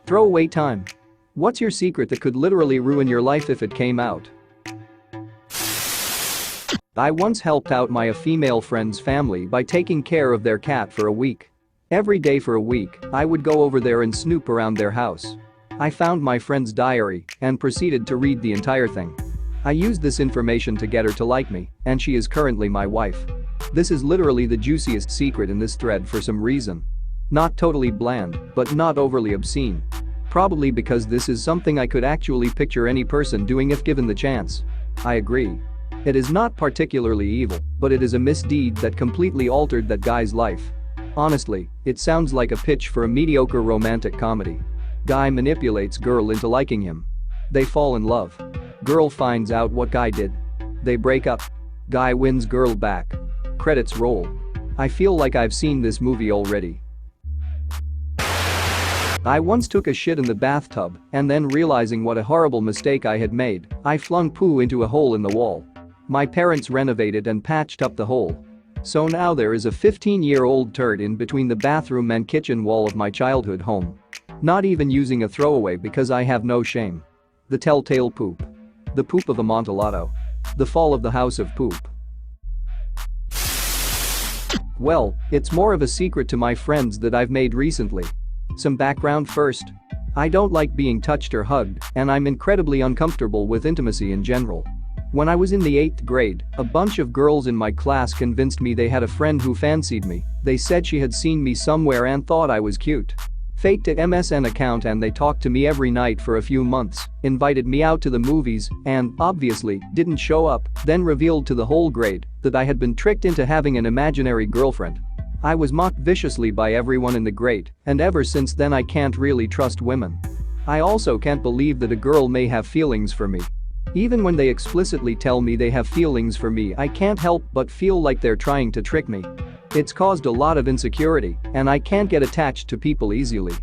Throwaway time. What's your secret that could literally ruin your life if it came out? I once helped out my female friend's family by taking care of their cat for a week. Every day for a week, I would go over there and snoop around their house. I found my friend's diary and proceeded to read the entire thing. I used this information to get her to like me, and she is currently my wife. This is literally the juiciest secret in this thread for some reason. Not totally bland, but not overly obscene. Probably because this is something I could actually picture any person doing if given the chance. I agree. It is not particularly evil, but it is a misdeed that completely altered that guy's life. Honestly, it sounds like a pitch for a mediocre romantic comedy. Guy manipulates girl into liking him. They fall in love. Girl finds out what guy did. They break up. Guy wins girl back. Credits roll. I feel like I've seen this movie already. I once took a shit in the bathtub and then realizing what a horrible mistake I had made, I flung poo into a hole in the wall. My parents renovated and patched up the hole. So now there is a 15-year-old turd in between the bathroom and kitchen wall of my childhood home. Not even using a throwaway because I have no shame. The telltale poop. The poop of Amontillado. The fall of the house of poop. Well, it's more of a secret to my friends that I've made recently. Some background first. I don't like being touched or hugged, and I'm incredibly uncomfortable with intimacy in general. When I was in the 8th grade, a bunch of girls in my class convinced me they had a friend who fancied me. They said she had seen me somewhere and thought I was cute. Faked an MSN account and they talked to me every night for a few months, invited me out to the movies, and, obviously, didn't show up, then revealed to the whole grade that I had been tricked into having an imaginary girlfriend. I was mocked viciously by everyone in the grade, and ever since then I can't really trust women. I also can't believe that a girl may have feelings for me. Even when they explicitly tell me they have feelings for me, I can't help but feel like they're trying to trick me. It's caused a lot of insecurity, and I can't get attached to people easily.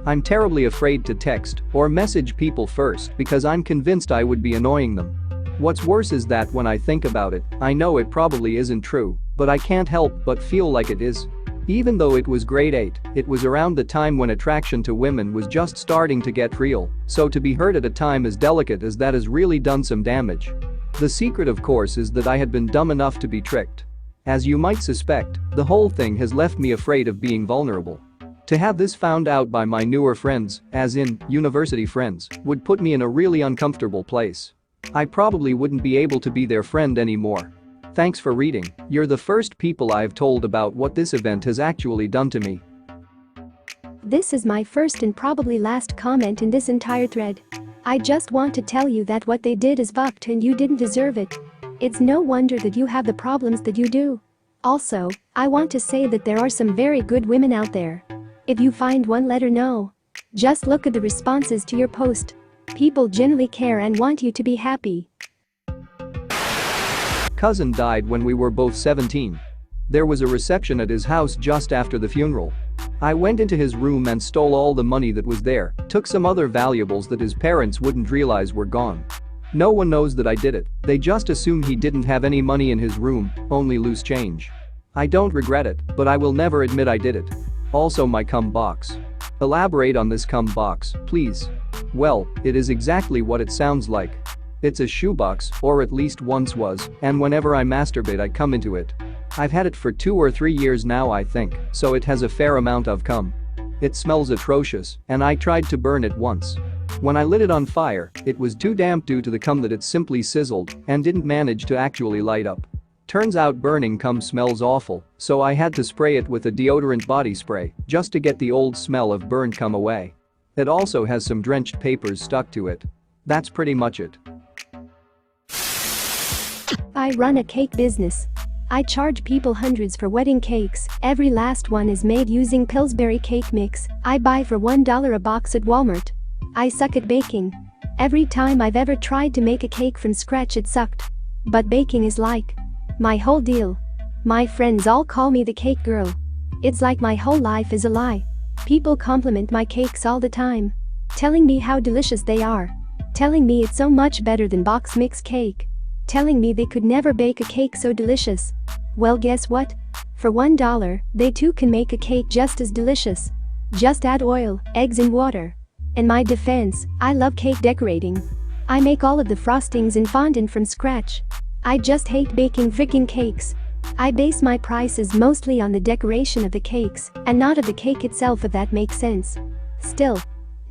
I'm terribly afraid to text or message people first because I'm convinced I would be annoying them. What's worse is that when I think about it, I know it probably isn't true, but I can't help but feel like it is. Even though it was grade 8, it was around the time when attraction to women was just starting to get real, so to be hurt at a time as delicate as that has really done some damage. The secret, of course, is that I had been dumb enough to be tricked. As you might suspect, the whole thing has left me afraid of being vulnerable. To have this found out by my newer friends, as in, university friends, would put me in a really uncomfortable place. I probably wouldn't be able to be their friend anymore. Thanks for reading. You're the first people I've told about what this event has actually done to me. This is my first and probably last comment in this entire thread. I just want to tell you that what they did is fucked and you didn't deserve it. It's no wonder that you have the problems that you do. Also, I want to say that there are some very good women out there. If you find one, let her know. Just look at the responses to your post. People genuinely care and want you to be happy. Cousin died when we were both 17. There was a reception at his house just after the funeral. I went into his room and stole all the money that was there, took some other valuables that his parents wouldn't realize were gone. No one knows that I did it, they just assume he didn't have any money in his room, only loose change. I don't regret it, but I will never admit I did it. Also my cum box. Elaborate on this cum box, please. Well, it is exactly what it sounds like. It's a shoebox, or at least once was, and whenever I masturbate I come into it. I've had it for 2 or 3 years now I think, so it has a fair amount of cum. It smells atrocious, and I tried to burn it once. When I lit it on fire, it was too damp due to the cum that it simply sizzled and didn't manage to actually light up. Turns out burning cum smells awful, so I had to spray it with a deodorant body spray just to get the old smell of burned cum away. It also has some drenched papers stuck to it. That's pretty much it. I run a cake business. I charge people hundreds for wedding cakes, every last one is made using Pillsbury cake mix I buy for $1 a box at Walmart. I suck at baking. Every time I've ever tried to make a cake from scratch it sucked. But baking is like my whole deal. My friends all call me the cake girl. It's like my whole life is a lie. People compliment my cakes all the time, telling me how delicious they are, telling me it's so much better than box mix cake, telling me they could never bake a cake so delicious. Well, guess what? For $1, they too can make a cake just as delicious. Just add oil, eggs and water. In my defense, I love cake decorating. I make all of the frostings and fondant from scratch. I just hate baking freaking cakes. I base my prices mostly on the decoration of the cakes and not of the cake itself, if that makes sense. Still,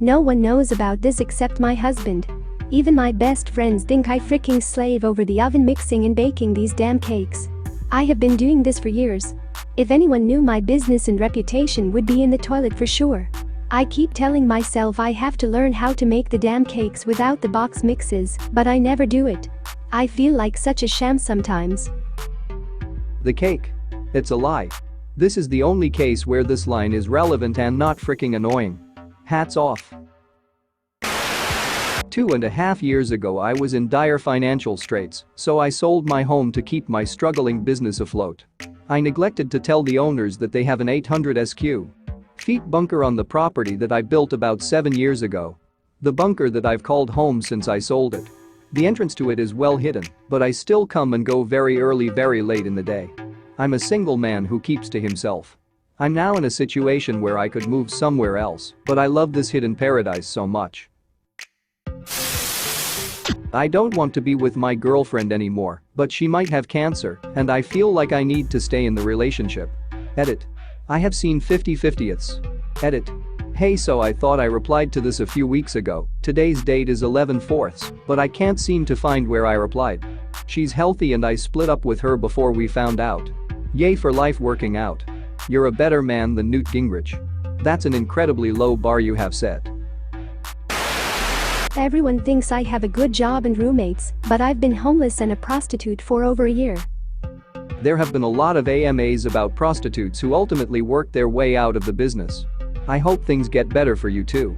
no one knows about this except my husband. Even my best friends think I freaking slave over the oven mixing and baking these damn cakes. I have been doing this for years. If anyone knew, my business and reputation would be in the toilet for sure. I keep telling myself I have to learn how to make the damn cakes without the box mixes, but I never do it. I feel like such a sham sometimes. The cake. It's a lie. This is the only case where this line is relevant and not freaking annoying. Hats off. 2.5 years ago I was in dire financial straits, so I sold my home to keep my struggling business afloat. I neglected to tell the owners that they have an 800 feet bunker on the property that I built about 7 years ago. The bunker that I've called home since I sold it. The entrance to it is well hidden, but I still come and go very early, very late in the day. I'm a single man who keeps to himself. I'm now in a situation where I could move somewhere else, but I love this hidden paradise so much. I don't want to be with my girlfriend anymore, but she might have cancer, and I feel like I need to stay in the relationship. Edit. I have seen 50/50ths. Edit. Hey, so I thought I replied to this a few weeks ago. Today's date is 11/4, but I can't seem to find where I replied. She's healthy and I split up with her before we found out. Yay for life working out. You're a better man than Newt Gingrich. That's an incredibly low bar you have set. Everyone thinks I have a good job and roommates, but I've been homeless and a prostitute for over a year. There have been a lot of AMAs about prostitutes who ultimately work their way out of the business. I hope things get better for you too.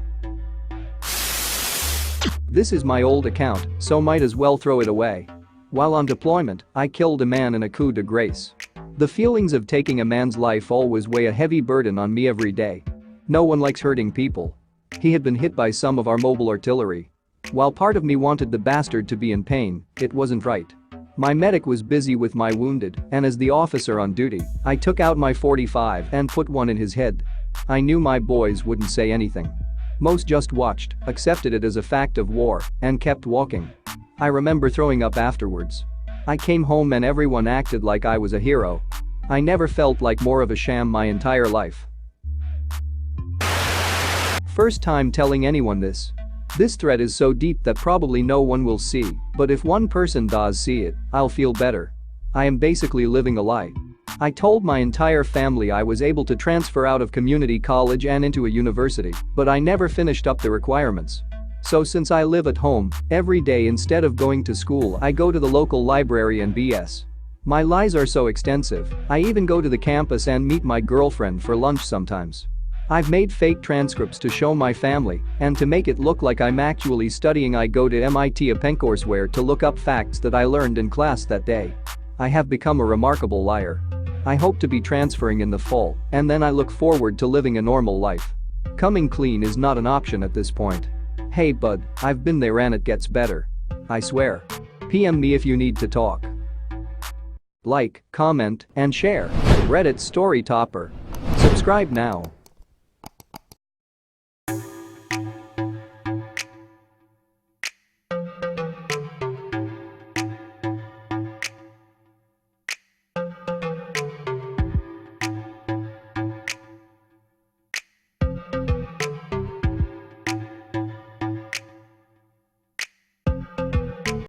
This is my old account, so might as well throw it away. While on deployment, I killed a man in a coup de grace. The feelings of taking a man's life always weigh a heavy burden on me every day. No one likes hurting people. He had been hit by some of our mobile artillery. While part of me wanted the bastard to be in pain, it wasn't right. My medic was busy with my wounded, and as the officer on duty, I took out my .45 and put one in his head. I knew my boys wouldn't say anything. Most just watched, accepted it as a fact of war, and kept walking. I remember throwing up afterwards. I came home and everyone acted like I was a hero. I never felt like more of a sham my entire life. First time telling anyone this. This thread is so deep that probably no one will see, but if one person does see it, I'll feel better. I am basically living a lie. I told my entire family I was able to transfer out of community college and into a university, but I never finished up the requirements. So since I live at home, every day instead of going to school I go to the local library and BS. My lies are so extensive, I even go to the campus and meet my girlfriend for lunch sometimes. I've made fake transcripts to show my family, and to make it look like I'm actually studying I go to MIT courseware to look up facts that I learned in class that day. I have become a remarkable liar. I hope to be transferring in the fall, and then I look forward to living a normal life. Coming clean is not an option at this point. Hey bud, I've been there and it gets better. I swear. PM me if you need to talk. Like, comment, and share. Reddit Story Topper. Subscribe now.